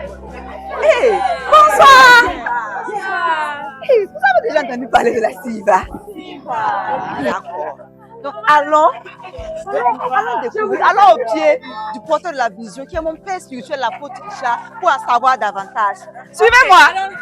Hey, bonsoir. Hey, vous avez déjà entendu parler de la SIVA? D'accord. Donc allons découvrir, allons au pied du porteur de la vision qui est mon père spirituel, l'apôtre Isha, pour en savoir davantage. Suivez-moi.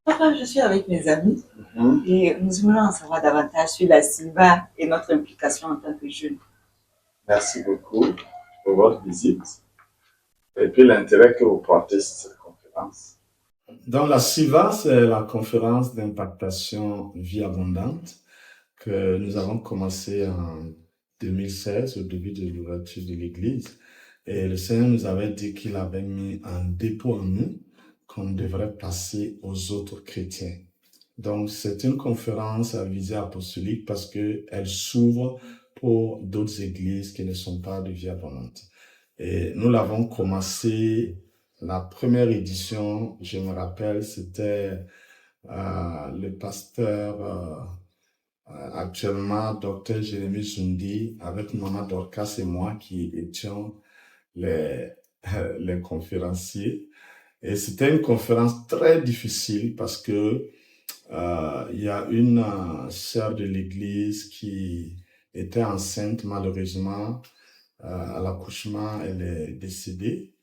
Enfin, je suis avec mes amis et nous voulons en savoir davantage sur la SIVA et notre implication en tant que jeunes. Merci beaucoup pour votre visite et puis l'intérêt que vous portez sur cette conférence. Donc, la SIVA, c'est la conférence d'impactation vie abondante que nous avons commencé en 2016, au début de l'ouverture de l'Église. Et le Seigneur nous avait dit qu'il avait mis un dépôt en nous qu'on devrait passer aux autres chrétiens. Donc, c'est une conférence à visée apostolique parce qu'elle s'ouvre pour d'autres églises qui ne sont pas de vie abondante. Et nous l'avons commencé, la première édition, je me rappelle, c'était le pasteur actuellement, Dr. Jérémy Zundi, avec Maman Dorcas et moi qui étions les conférenciers. Et c'était une conférence très difficile parce que il y a une sœur de l'église qui était enceinte malheureusement. À l'accouchement, elle est décédée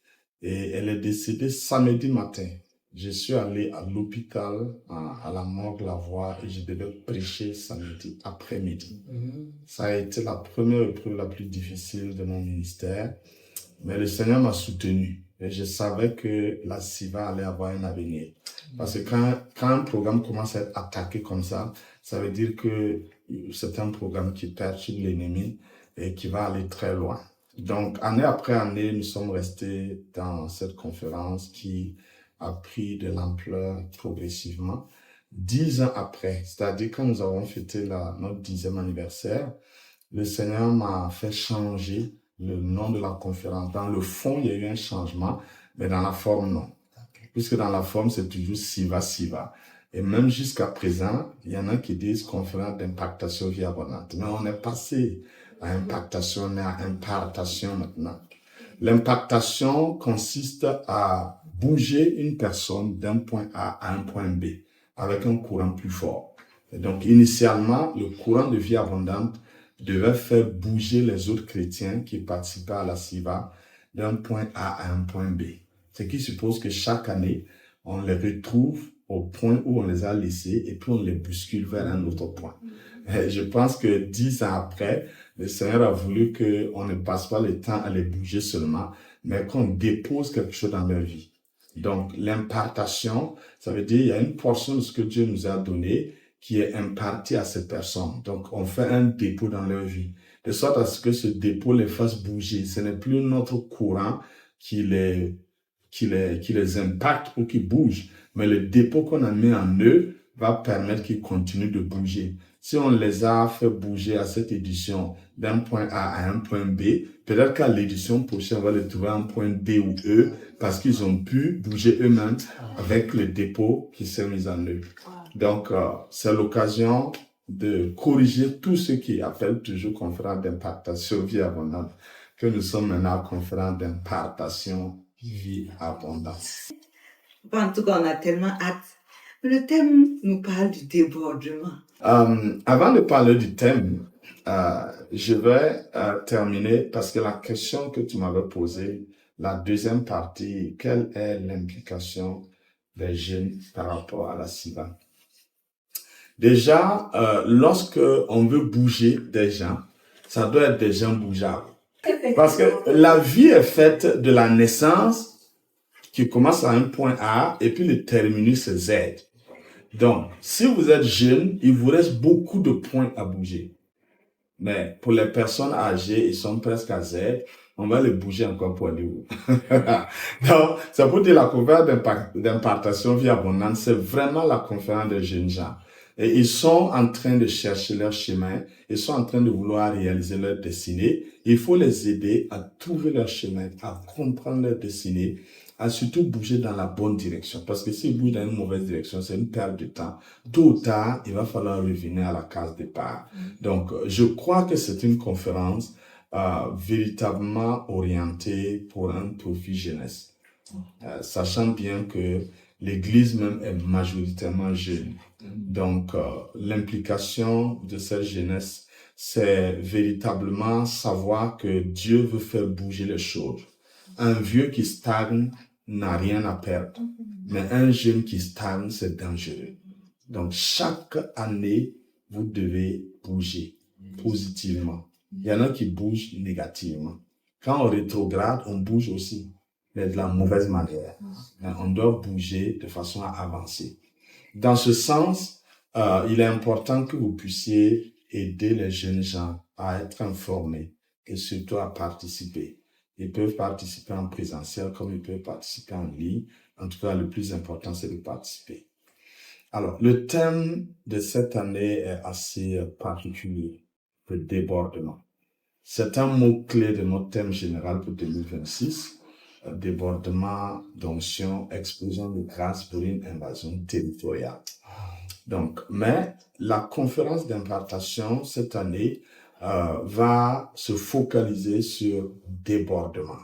et elle est décédée samedi matin. Je suis allé à l'hôpital, à la morgue La Voix et je devais prêcher samedi après-midi. Ça a été la première épreuve la plus difficile de mon ministère, mais le Seigneur m'a soutenu et je savais que la SIVA allait avoir un avenir. Parce que quand un programme commence à être attaqué comme ça veut dire que c'est un programme qui perturbe l'ennemi et qui va aller très loin. Donc, année après année, nous sommes restés dans cette conférence qui a pris de l'ampleur progressivement. 10 ans après, c'est-à-dire quand nous avons fêté notre 10e anniversaire, le Seigneur m'a fait changer le nom de la conférence. Dans le fond, il y a eu un changement, mais dans la forme, non. Puisque dans la forme, c'est toujours SIVA. Et même jusqu'à présent, il y en a qui disent conférence d'impactation vie abondante. Mais on est passé à impactation, on est à impartation maintenant. L'impactation consiste à bouger une personne d'un point A à un point B avec un courant plus fort. Et donc, initialement, le courant de vie abondante devait faire bouger les autres chrétiens qui participaient à la SIVA d'un point A à un point B. Ce qui suppose que chaque année, on les retrouve au point où on les a laissés et puis on les bouscule vers un autre point. Et je pense que 10 ans après, le Seigneur a voulu qu'on ne passe pas le temps à les bouger seulement, mais qu'on dépose quelque chose dans leur vie. Donc, l'impartation, ça veut dire qu'il y a une portion de ce que Dieu nous a donné qui est impartie à ces personnes. Donc, on fait un dépôt dans leur vie, de sorte à ce que ce dépôt les fasse bouger. Ce n'est plus notre courant qui les impacte ou qui bouge, mais le dépôt qu'on a mis en eux va permettre qu'ils continuent de bouger. Si on les a fait bouger à cette édition d'un point A à un point B, peut-être qu'à l'édition prochaine, on va les trouver à un point D ou E parce qu'ils ont pu bouger eux-mêmes avec le dépôt qui s'est mis en eux. Donc, c'est l'occasion de corriger tout ce qui appelle toujours conférence d'impactation vie abondante, que nous sommes maintenant à conférence d'impactation vie abondante. En tout cas, on a tellement hâte. Le thème nous parle du débordement. Avant de parler du thème, je vais terminer parce que la question que tu m'avais posée, la deuxième partie, quelle est l'implication des jeunes par rapport à la SIVA? Déjà, lorsque on veut bouger des gens, ça doit être des gens bougeables. Parce que la vie est faite de la naissance qui commence à un point A et puis le terminus c'est Z. Donc, si vous êtes jeune, il vous reste beaucoup de points à bouger. Mais pour les personnes âgées, ils sont presque à Z, on va les bouger encore pour aller où? Donc, ça pour dire la conférence d'impartation vie abondante, c'est vraiment la conférence des jeunes gens. Et ils sont en train de chercher leur chemin, ils sont en train de vouloir réaliser leur destinée. Il faut les aider à trouver leur chemin, à comprendre leur destinée, à surtout bouger dans la bonne direction. Parce que s'ils bougent dans une mauvaise direction, c'est une perte de temps. Tôt ou tard, il va falloir revenir à la case départ. Donc, je crois que c'est une conférence véritablement orientée pour un profil jeunesse. Sachant bien que l'Église même est majoritairement jeune. Donc, l'implication de cette jeunesse, c'est véritablement savoir que Dieu veut faire bouger les choses. Un vieux qui stagne n'a rien à perdre, mais un jeune qui stagne, c'est dangereux. Donc, chaque année, vous devez bouger positivement. Il y en a qui bougent négativement. Quand on rétrograde, on bouge aussi, mais de la mauvaise manière. On doit bouger de façon à avancer. Dans ce sens, il est important que vous puissiez aider les jeunes gens à être informés et surtout à participer. Ils peuvent participer en présentiel comme ils peuvent participer en ligne. En tout cas, le plus important, c'est de participer. Alors, le thème de cette année est assez particulier, le débordement. C'est un mot-clé de notre thème général pour 2026. Débordement, d'onction, explosion de grâce pour une invasion territoriale. Donc, mais la conférence d'impartation cette année va se focaliser sur débordement.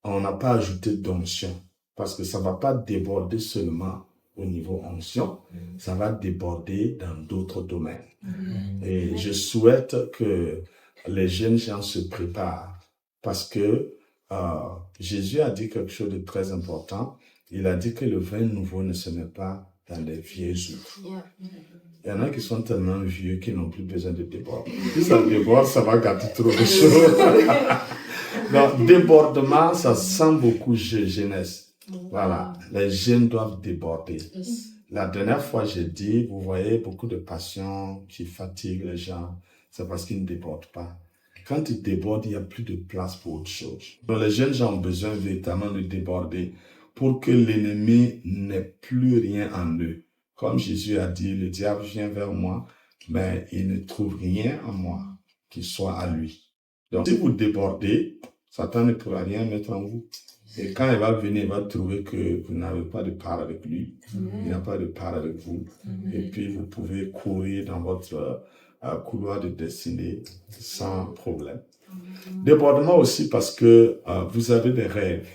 On n'a pas ajouté d'onction parce que ça ne va pas déborder seulement au niveau onction, ça va déborder dans d'autres domaines. Et je souhaite que les jeunes gens se préparent parce que Jésus a dit quelque chose de très important. Il a dit que le vin nouveau ne se met pas dans les vieilles outres. Il y en a qui sont tellement vieux qu'ils n'ont plus besoin de déborder. Si ça déborde, ça va gâter trop de choses. Donc, débordement, ça sent beaucoup jeunesse. Voilà, les jeunes doivent déborder. La dernière fois, j'ai dit, vous voyez beaucoup de passions qui fatiguent les gens, c'est parce qu'ils ne débordent pas. Quand ils débordent, il n'y a plus de place pour autre chose. Donc, les jeunes gens ont besoin véritablement de déborder pour que l'ennemi n'ait plus rien en eux. Comme Jésus a dit, le diable vient vers moi, mais il ne trouve rien en moi qui soit à lui. Donc, si vous débordez, Satan ne pourra rien mettre en vous. Et quand il va venir, il va trouver que vous n'avez pas de part avec lui. Il n'y a pas de part avec vous. Et puis, vous pouvez courir dans votre couloir de destinée sans problème. Débordement aussi parce que vous avez des rêves.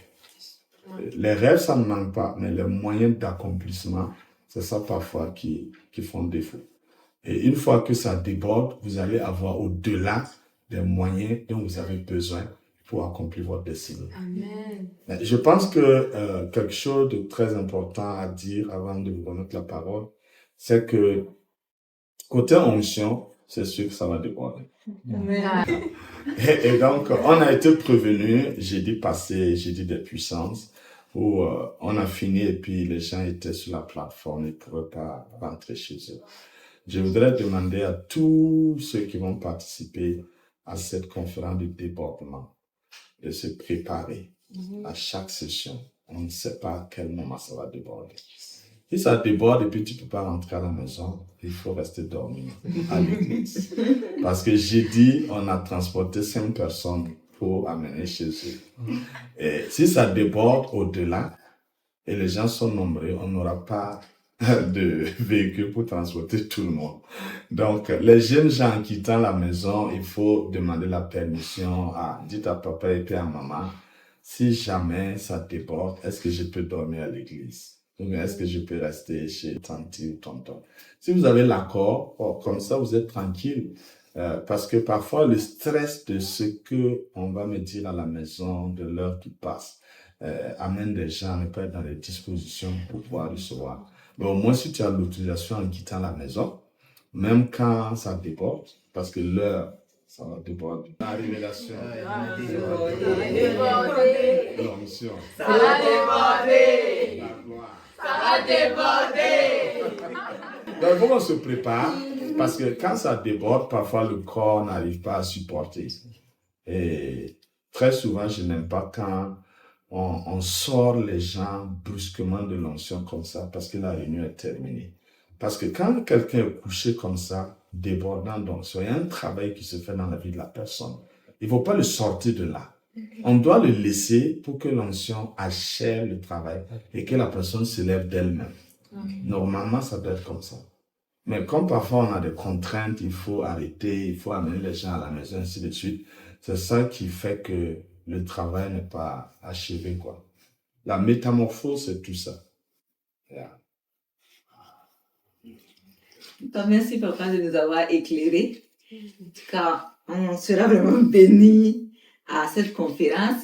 Les rêves, ça ne manque pas, mais les moyens d'accomplissement, c'est ça parfois qui font défaut. Et une fois que ça déborde, vous allez avoir au-delà des moyens dont vous avez besoin pour accomplir votre destinée. Amen. Je pense que quelque chose de très important à dire avant de vous remettre la parole, c'est que côté onction, c'est sûr que ça va déborder. Amen. Et donc, on a été prévenu jeudi passé, jeudi des puissances, où on a fini et puis les gens étaient sur la plateforme, ils ne pouvaient pas rentrer chez eux. Je voudrais demander à tous ceux qui vont participer à cette conférence de débordement de se préparer à chaque session. On ne sait pas à quel moment ça va déborder. Si ça déborde et puis tu ne peux pas rentrer à la maison, il faut rester dormir à l'église. Parce que jeudi, on a transporté 5 personnes pour amener chez eux. Et si ça déborde au-delà, et les gens sont nombreux, on n'aura pas de véhicule pour transporter tout le monde. Donc, les jeunes gens quittant la maison, il faut demander la permission dites à papa et puis à maman, si jamais ça déborde, est-ce que je peux dormir à l'église? Ou est-ce que je peux rester chez tante ou tonton? Si vous avez l'accord, comme ça vous êtes tranquille. Parce que parfois le stress de ce que on va me dire à la maison, de l'heure qui passe, amène des gens à ne pas être dans les dispositions pour pouvoir recevoir. Mais au moins, si tu as l'autorisation en quittant la maison, même quand ça déborde, parce que l'heure, ça va déborder. La révélation. Ça va déborder. L'onction. Ça va déborder. La gloire. Ça va déborder. Donc, il faut qu'on se prépare, parce que quand ça déborde, parfois le corps n'arrive pas à supporter. Et très souvent, je n'aime pas quand on sort les gens brusquement de l'onction comme ça parce que la réunion est terminée. Parce que quand quelqu'un est couché comme ça, débordant, donc, il y a un travail qui se fait dans la vie de la personne. Il ne faut pas le sortir de là. On doit le laisser pour que l'onction achève le travail et que la personne se lève d'elle-même. Normalement, ça doit être comme ça. Mais comme parfois on a des contraintes, il faut arrêter, il faut amener les gens à la maison, ainsi de suite. C'est ça qui fait que le travail n'est pas achevé, quoi. La métamorphose, c'est tout ça. Yeah. Donc, merci papa de nous avoir éclairés, car on sera vraiment bénis à cette conférence.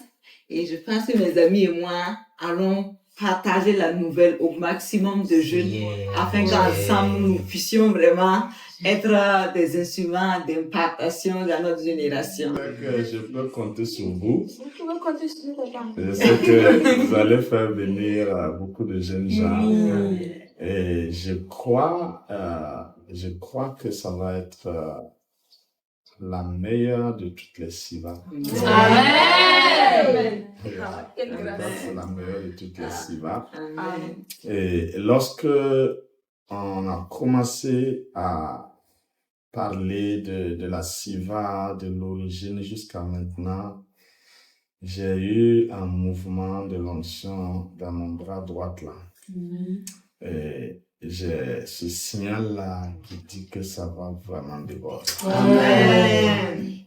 Et je pense que mes amis et moi allons partager la nouvelle au maximum de jeunes afin qu'ensemble nous puissions vraiment être des instruments d'impactation dans notre génération. Je peux compter sur vous. Vous pouvez compter sur nous, papa. Je sais que vous allez faire venir beaucoup de jeunes gens. Et je crois que ça va être la meilleure de toutes les SIVA. Amen. C'est la meilleure de toutes les SIVA. Amen. Et lorsque on a commencé à parler de la SIVA, de l'origine jusqu'à maintenant, j'ai eu un mouvement de l'onction dans mon bras droit là. Et j'ai ce signal-là qui dit que ça va vraiment déborder. Amen.